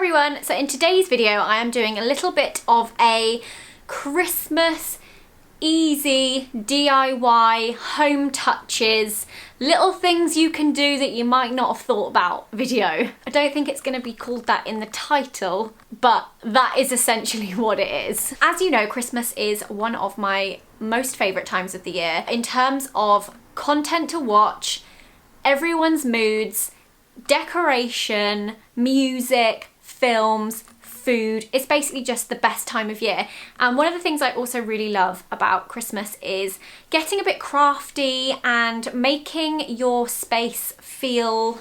everyone, so in today's video I am doing a little bit of a Christmas easy DIY home touches, little things you can do that you might not have thought about video. I don't think it's going to be called that in the title, but that is essentially what it is. As you know, Christmas is one of my most favourite times of the year in terms of content to watch, everyone's moods, decoration, music, films, food. It's basically just the best time of year. And one of the things I also really love about Christmas is getting a bit crafty and making your space feel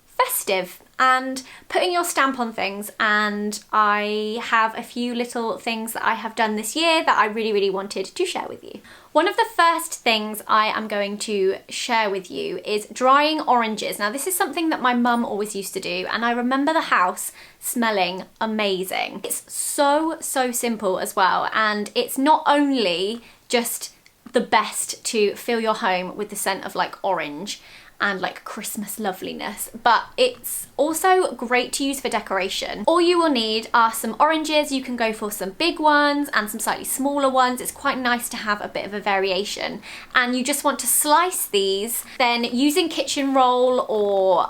festive and putting your stamp on things. And I have a few little things that I have done this year that I really wanted to share with you. One of the first things I am going to share with you is drying oranges. Now this is something that my mum always used to do, and I remember the house smelling amazing. It's so simple as well, and it's not only just the best to fill your home with the scent of like orange and like Christmas loveliness, but it's also great to use for decoration. All you will need are some oranges. You can go for some big ones and some slightly smaller ones. It's quite nice to have a bit of a variation, and you just want to slice these, then using kitchen roll or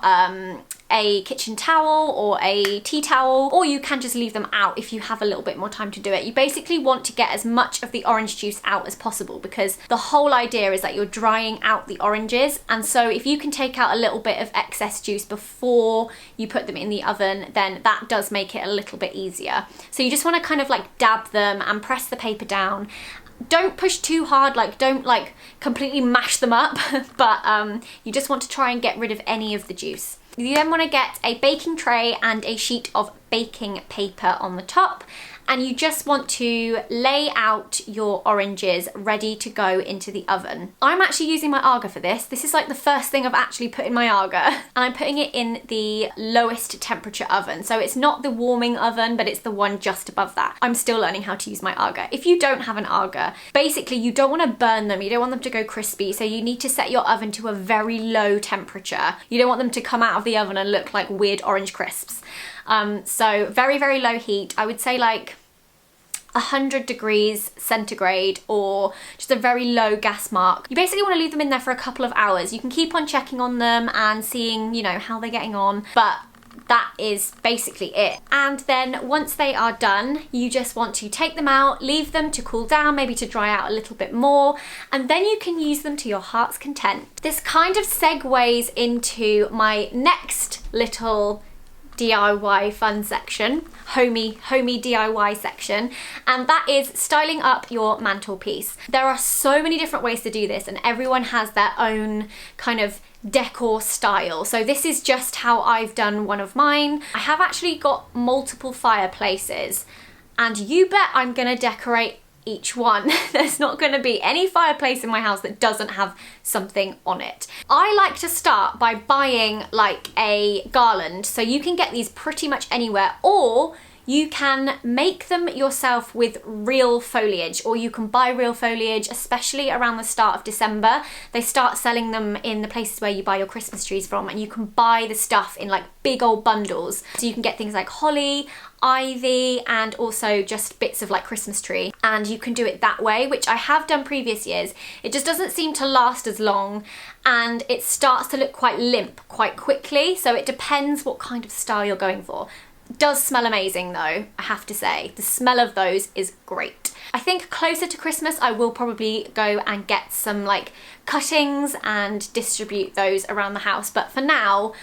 a kitchen towel or a tea towel, or you can just leave them out if you have a little bit more time to do it. You basically want to get as much of the orange juice out as possible, because the whole idea is that you're drying out the oranges, and so if you can take out a little bit of excess juice before you put them in the oven, then that does make it a little bit easier. So you just want to kind of like dab them and press the paper down. Don't push too hard, like don't like completely mash them up, but you just want to try and get rid of any of the juice. You then want to get a baking tray and a sheet of baking paper on the top, and you just want to lay out your oranges ready to go into the oven. I'm actually using my Aga for this. This is like the first thing I've actually put in my Aga, and I'm putting it in the lowest temperature oven. So it's not the warming oven, but it's the one just above that. I'm still learning how to use my Aga. If you don't have an Aga, basically you don't want to burn them. You don't want them to go crispy. So you need to set your oven to a very low temperature. You don't want them to come out of the oven and look like weird orange crisps. So very low heat. I would say like 100 degrees centigrade, or just a very low gas mark. You basically want to leave them in there for a couple of hours. You can keep on checking on them and seeing, you know, how they're getting on, but that is basically it. And then once they are done, you just want to take them out, leave them to cool down, maybe to dry out a little bit more, and then you can use them to your heart's content. This kind of segues into my next little DIY fun section, homey DIY section, and that is styling up your mantelpiece. There are so many different ways to do this, and everyone has their own kind of decor style. So this is just how I've done one of mine. I have actually got multiple fireplaces, and you bet I'm gonna decorate each one. There's not going to be any fireplace in my house that doesn't have something on it. I like to start by buying like a garland. So you can get these pretty much anywhere, or you can make them yourself with real foliage, or you can buy real foliage, especially around the start of December. They start selling them in the places where you buy your Christmas trees from, and you can buy the stuff in like big old bundles. So you can get things like holly, ivy, and also just bits of like Christmas tree, and you can do it that way, which I have done previous years. It just doesn't seem to last as long, and it starts to look quite limp quite quickly, so it depends what kind of style you're going for. It does smell amazing though, I have to say. The smell of those is great. I think closer to Christmas I will probably go and get some like cuttings and distribute those around the house, but for now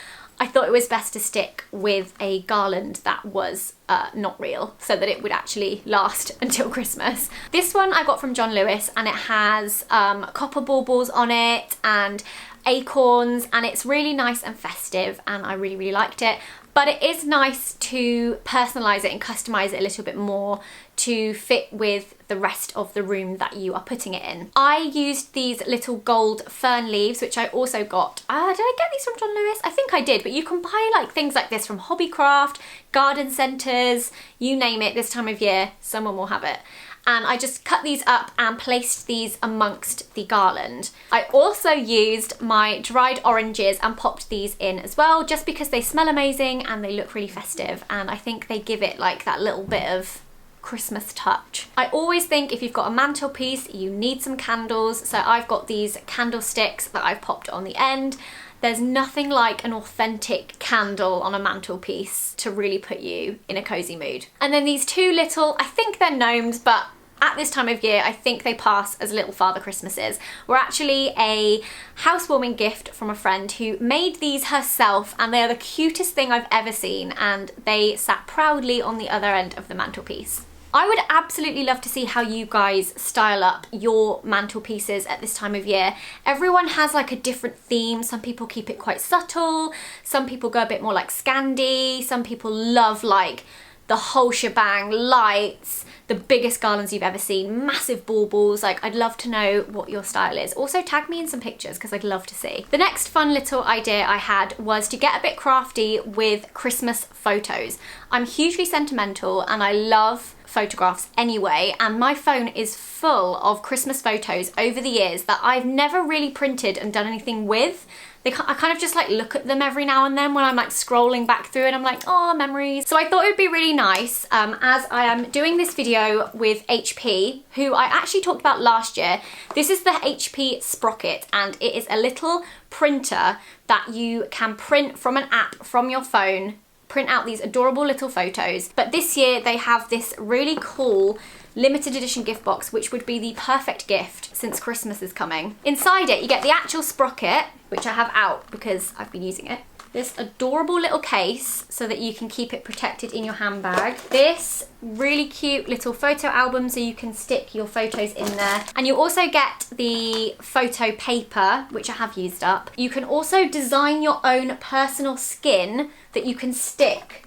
I thought it was best to stick with a garland that was not real, so that it would actually last until Christmas. This one I got from John Lewis, and it has copper baubles on it and acorns, and it's really nice and festive, and I really liked it. But it is nice to personalise it and customise it a little bit more to fit with the rest of the room that you are putting it in. I used these little gold fern leaves, which I also got. Did I get these from John Lewis? I think I did, but you can buy like things like this from Hobbycraft, garden centres, you name it. This time of year, someone will have it. and I just cut these up and placed these amongst the garland. I also used my dried oranges and popped these in as well, just because they smell amazing and they look really festive, and I think they give it like that little bit of Christmas touch. I always think if you've got a mantelpiece, you need some candles, so I've got these candlesticks that I've popped on the end. There's nothing like an authentic candle on a mantelpiece to really put you in a cozy mood. And then these two little, I think they're gnomes, but at this time of year, I think they pass as little Father Christmases. Were actually a housewarming gift from a friend who made these herself, and they are the cutest thing I've ever seen, and they sat proudly on the other end of the mantelpiece. I would absolutely love to see how you guys style up your mantelpieces at this time of year. Everyone has like a different theme. Some people keep it quite subtle. Some people go a bit more like Scandi. Some people love like the whole shebang, lights, the biggest garlands you've ever seen, massive baubles. Like, I'd love to know what your style is. Also tag me in some pictures because I'd love to see. The next fun little idea I had was to get a bit crafty with Christmas photos. I'm hugely sentimental and I love photographs anyway, and my phone is full of Christmas photos over the years that I've never really printed and done anything with. I kind of just like look at them every now and then when I'm like scrolling back through and I'm like, oh, memories. So I thought it would be really nice, as I am doing this video with HP, who I actually talked about last year. This is the HP Sprocket, and it is a little printer that you can print from an app from your phone, print out these adorable little photos. But this year they have this really cool limited edition gift box, which would be the perfect gift since Christmas is coming. Inside it, you get the actual sprocket, which I have out because I've been using it. This adorable little case so that you can keep it protected in your handbag. This really cute little photo album so you can stick your photos in there. And you also get the photo paper, which I have used up. You can also design your own personal skin that you can stick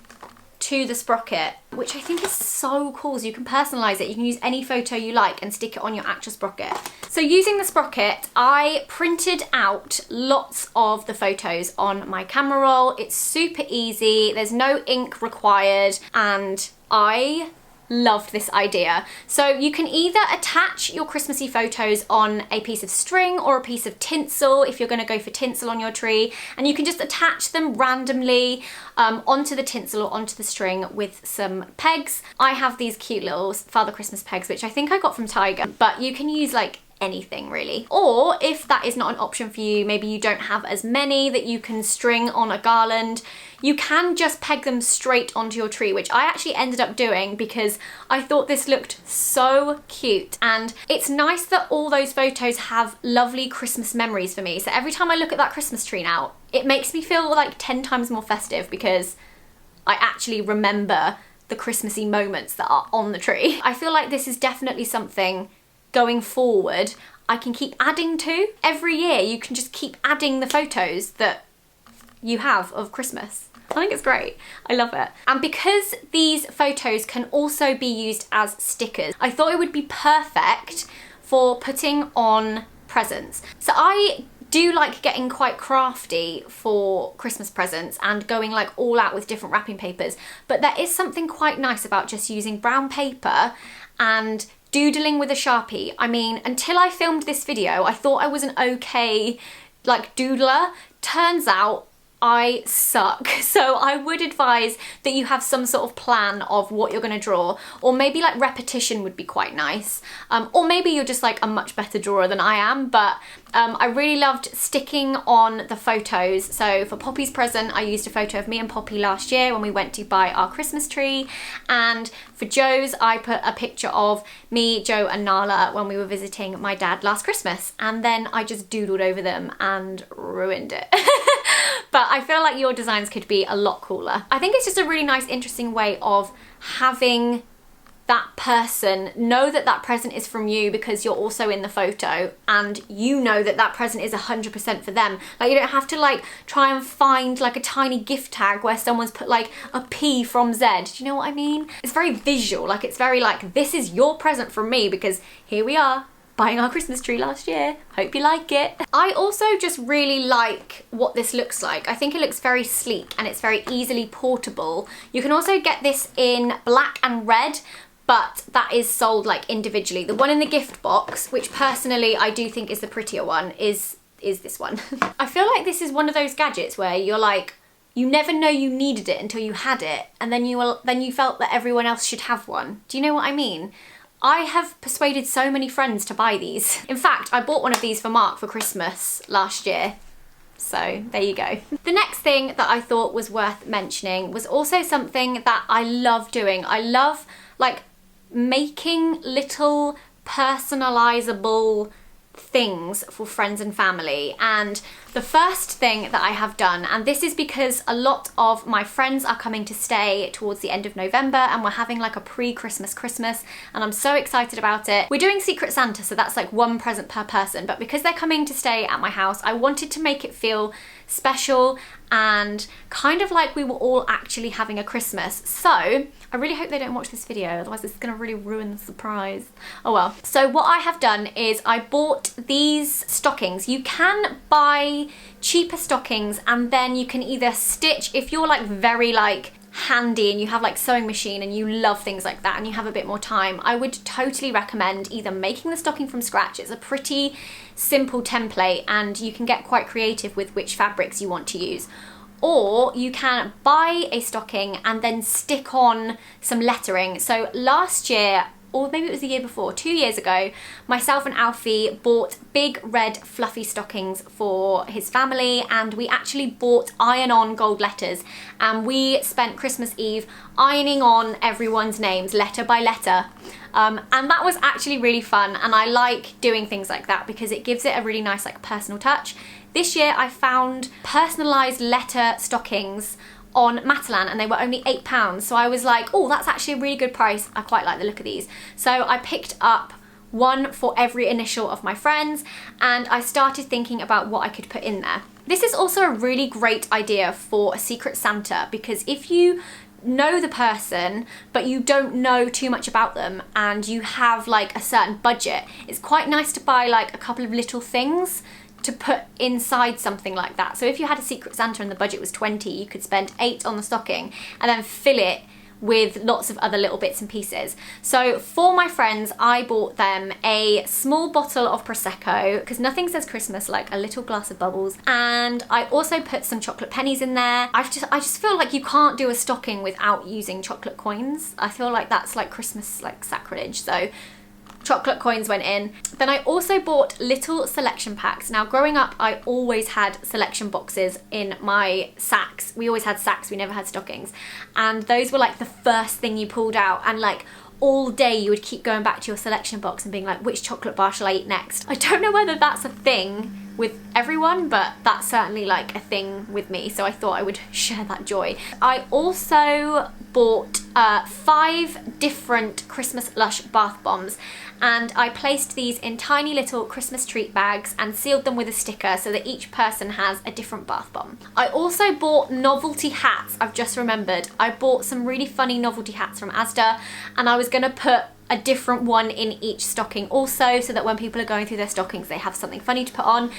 to the sprocket, which I think is so cool. So you can personalize it. You can use any photo you like and stick it on your actual sprocket. So using the sprocket, I printed out lots of the photos on my camera roll. It's super easy. There's no ink required, and I loved this idea. So you can either attach your Christmassy photos on a piece of string or a piece of tinsel if you're going to go for tinsel on your tree, and you can just attach them randomly onto the tinsel or onto the string with some pegs. I have these cute little Father Christmas pegs, which I think I got from Tiger, but you can use like anything really. Or if that is not an option for you, maybe you don't have as many that you can string on a garland, you can just peg them straight onto your tree, which I actually ended up doing because I thought this looked so cute. And it's nice that all those photos have lovely Christmas memories for me. So every time I look at that Christmas tree now, it makes me feel like 10 times more festive because I actually remember the Christmassy moments that are on the tree. I feel like this is definitely something going forward I can keep adding to. Every year you can just keep adding the photos that you have of Christmas. I think it's great. I love it. And because these photos can also be used as stickers, I thought it would be perfect for putting on presents. So I do like getting quite crafty for Christmas presents and going like all out with different wrapping papers, but there is something quite nice about just using brown paper and doodling with a Sharpie. I mean, until I filmed this video, I thought I was an okay like doodler. Turns out I suck. So I would advise that you have some sort of plan of what you're gonna draw, or maybe like repetition would be quite nice. Or maybe you're just like a much better drawer than I am, but I really loved sticking on the photos. So for Poppy's present, I used a photo of me and Poppy last year when we went to buy our Christmas tree. And for Joe's, I put a picture of me, Joe and Nala when we were visiting my dad last Christmas. And then I just doodled over them and ruined it. But I feel like your designs could be a lot cooler. I think it's just a really nice, interesting way of having that person know that that present is from you because you're also in the photo, and you know that that present is 100% for them. Like, you don't have to like try and find like a tiny gift tag where someone's put like a P from Z. Do you know what I mean? It's very visual. Like, it's very like, this is your present from me because here we are, buying our Christmas tree last year. Hope you like it. I also just really like what this looks like. I think it looks very sleek and it's very easily portable. You can also get this in black and red, but that is sold like individually. The one in the gift box, which personally I do think is the prettier one, is this one. I feel like this is one of those gadgets where you're like, you never know you needed it until you had it, and then you felt that everyone else should have one. Do you know what I mean? I have persuaded so many friends to buy these. In fact, I bought one of these for Mark for Christmas last year. So there you go. The next thing that I thought was worth mentioning was also something that I love doing. I love like making little personalizable things for friends and family. And the first thing that I have done, and this is because a lot of my friends are coming to stay towards the end of November, and we're having like a pre-Christmas Christmas, and I'm so excited about it. We're doing Secret Santa, so that's like one present per person, but because they're coming to stay at my house, I wanted to make it feel special and kind of like we were all actually having a Christmas. So I really hope they don't watch this video, otherwise this is gonna really ruin the surprise. Oh well. So what I have done is I bought these stockings. You can buy cheaper stockings and then you can either stitch, if you're like very like handy and you have like sewing machine and you love things like that and you have a bit more time, I would totally recommend either making the stocking from scratch. It's a pretty simple template and you can get quite creative with which fabrics you want to use. Or you can buy a stocking and then stick on some lettering. So last year, or maybe it was the year before, 2 years ago, myself and Alfie bought big red fluffy stockings for his family, and we actually bought iron-on gold letters, and we spent Christmas Eve ironing on everyone's names letter by letter. And that was actually really fun, and I like doing things like that because it gives it a really nice like personal touch. This year I found personalised letter stockings on Matalan and they were only £8, so I was like, oh, that's actually a really good price. I quite like the look of these. So I picked up one for every initial of my friends and I started thinking about what I could put in there. This is also a really great idea for a Secret Santa because if you know the person but you don't know too much about them and you have like a certain budget, it's quite nice to buy like a couple of little things to put inside something like that. So if you had a Secret Santa and the budget was 20, you could spend 8 on the stocking and then fill it with lots of other little bits and pieces. So for my friends, I bought them a small bottle of Prosecco because nothing says Christmas like a little glass of bubbles, and I also put some chocolate pennies in there. I just feel like you can't do a stocking without using chocolate coins. I feel like that's like Christmas like sacrilege, so chocolate coins went in. Then I also bought little selection packs. Now growing up, I always had selection boxes in my sacks. We always had sacks, we never had stockings. And those were like the first thing you pulled out, and like all day you would keep going back to your selection box and being like, which chocolate bar shall I eat next? I don't know whether that's a thing with everyone, but that's certainly like a thing with me, so I thought I would share that joy. I also bought 5 different Christmas Lush bath bombs, and I placed these in tiny little Christmas treat bags and sealed them with a sticker so that each person has a different bath bomb. I also bought novelty hats. I've just remembered. I bought some really funny novelty hats from Asda, and I was gonna put a different one in each stocking also, so that when people are going through their stockings they have something funny to put on.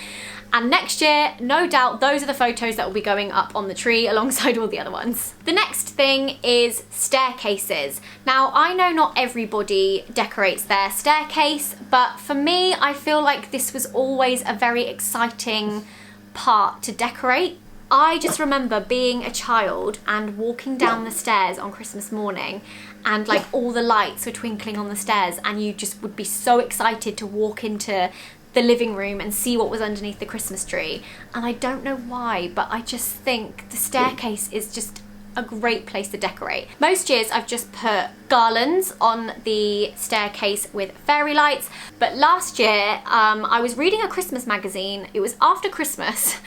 And next year, no doubt, those are the photos that will be going up on the tree alongside all the other ones. The next thing is staircases. Now, I know not everybody decorates their staircase, but for me, I feel like this was always a very exciting part to decorate. I just remember being a child and walking down the stairs on Christmas morning and like all the lights were twinkling on the stairs, and you just would be so excited to walk into the living room and see what was underneath the Christmas tree. And I don't know why, but I just think the staircase is just a great place to decorate. Most years I've just put garlands on the staircase with fairy lights, but last year I was reading a Christmas magazine. It was after Christmas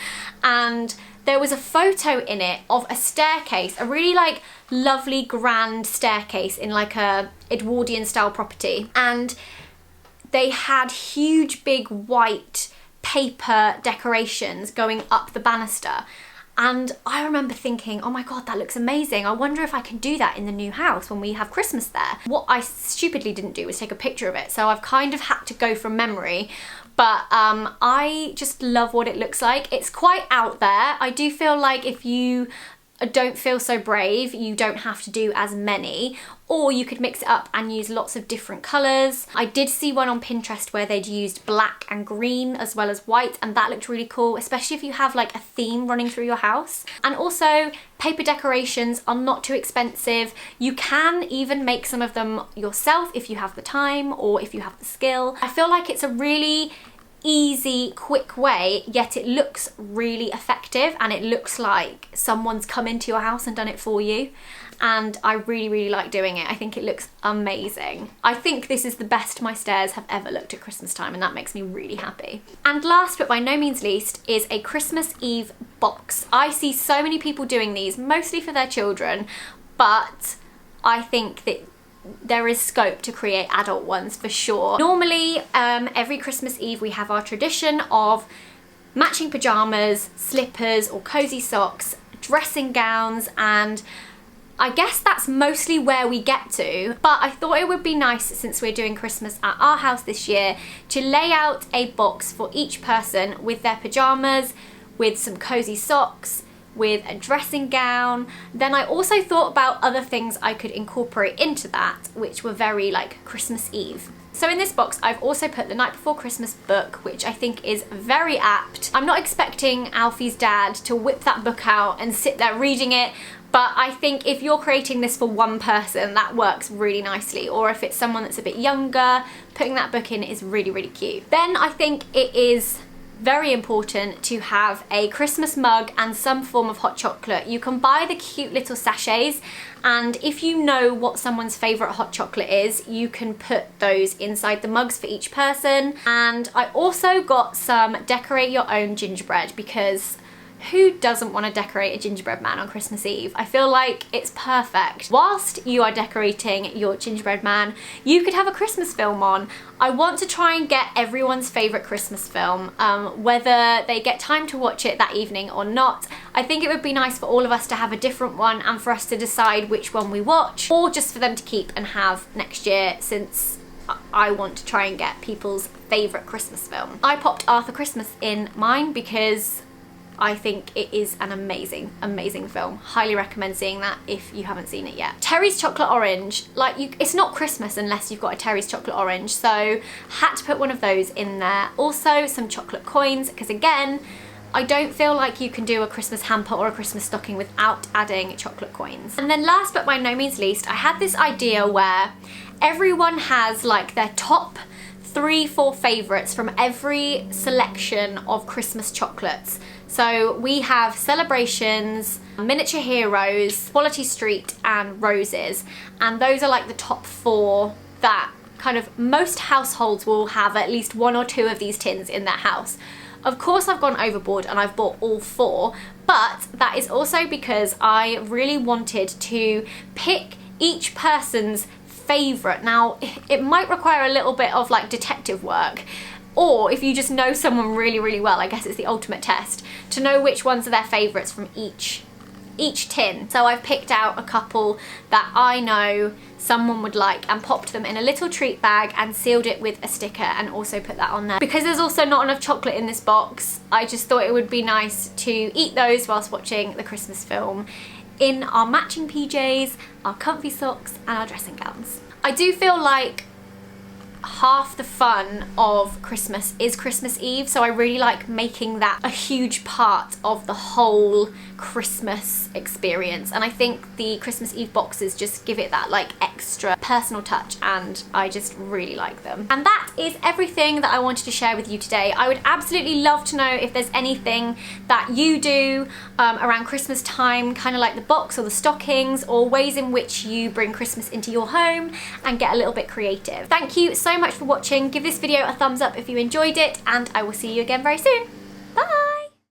and there was a photo in it of a staircase, a really like lovely grand staircase in like a Edwardian style property, and they had huge big white paper decorations going up the banister. And I remember thinking, oh my God, that looks amazing. I wonder if I can do that in the new house when we have Christmas there. What I stupidly didn't do was take a picture of it, so I've kind of had to go from memory. But I just love what it looks like. It's quite out there. I do feel like if you don't feel so brave, you don't have to do as many, or you could mix it up and use lots of different colours. I did see one on Pinterest where they'd used black and green as well as white, and that looked really cool, especially if you have like a theme running through your house. And also, paper decorations are not too expensive. You can even make some of them yourself if you have the time or if you have the skill. I feel like it's a really easy, quick way, yet it looks really effective and it looks like someone's come into your house and done it for you. And I really like doing it. I think it looks amazing. I think this is the best my stairs have ever looked at Christmas time, and that makes me really happy. And last but by no means least is a Christmas Eve box. I see so many people doing these, mostly for their children, but I think that there is scope to create adult ones for sure. Normally, every Christmas Eve we have our tradition of matching pyjamas, slippers or cozy socks, dressing gowns, and I guess that's mostly where we get to, but I thought it would be nice, since we're doing Christmas at our house this year, to lay out a box for each person with their pyjamas, with some cozy socks, with a dressing gown. Then I also thought about other things I could incorporate into that, which were very like Christmas Eve. So in this box, I've also put the Night Before Christmas book, which I think is very apt. I'm not expecting Alfie's dad to whip that book out and sit there reading it, but I think if you're creating this for one person, that works really nicely. Or if it's someone that's a bit younger, putting that book in is really cute. Then I think it is very important to have a Christmas mug and some form of hot chocolate. You can buy the cute little sachets, and if you know what someone's favourite hot chocolate is, you can put those inside the mugs for each person. And I also got some decorate your own gingerbread, because who doesn't want to decorate a gingerbread man on Christmas Eve? I feel like it's perfect. Whilst you are decorating your gingerbread man, you could have a Christmas film on. I want to try and get everyone's favourite Christmas film, whether they get time to watch it that evening or not. I think it would be nice for all of us to have a different one and for us to decide which one we watch, or just for them to keep and have next year, since I want to try and get people's favourite Christmas film. I popped Arthur Christmas in mine because I think it is an amazing film. Highly recommend seeing that if you haven't seen it yet. Terry's Chocolate Orange, it's not Christmas unless you've got a Terry's Chocolate Orange, so had to put one of those in there. Also some chocolate coins, because again, I don't feel like you can do a Christmas hamper or a Christmas stocking without adding chocolate coins. And then last but by no means least, I had this idea where everyone has like their top 3-4 favourites from every selection of Christmas chocolates. So we have Celebrations, Miniature Heroes, Quality Street and Roses, and those are like the top 4 that kind of most households will have at least 1 or 2 of these tins in their house. Of course I've gone overboard and I've bought all 4, but that is also because I really wanted to pick each person's favourite. Now, it might require a little bit of like detective work, or if you just know someone really well, I guess it's the ultimate test, to know which ones are their favourites from each tin. So I've picked out a couple that I know someone would like and popped them in a little treat bag and sealed it with a sticker and also put that on there. Because there's also not enough chocolate in this box, I just thought it would be nice to eat those whilst watching the Christmas film in our matching PJs, our comfy socks and our dressing gowns. I do feel like half the fun of Christmas is Christmas Eve, so I really like making that a huge part of the whole Christmas experience, and I think the Christmas Eve boxes just give it that like extra personal touch, and I just really like them. And that is everything that I wanted to share with you today. I would absolutely love to know if there's anything that you do around Christmas time, kind of like the box or the stockings, or ways in which you bring Christmas into your home and get a little bit creative. Thank you so much for watching. Give this video a thumbs up if you enjoyed it, and I will see you again very soon.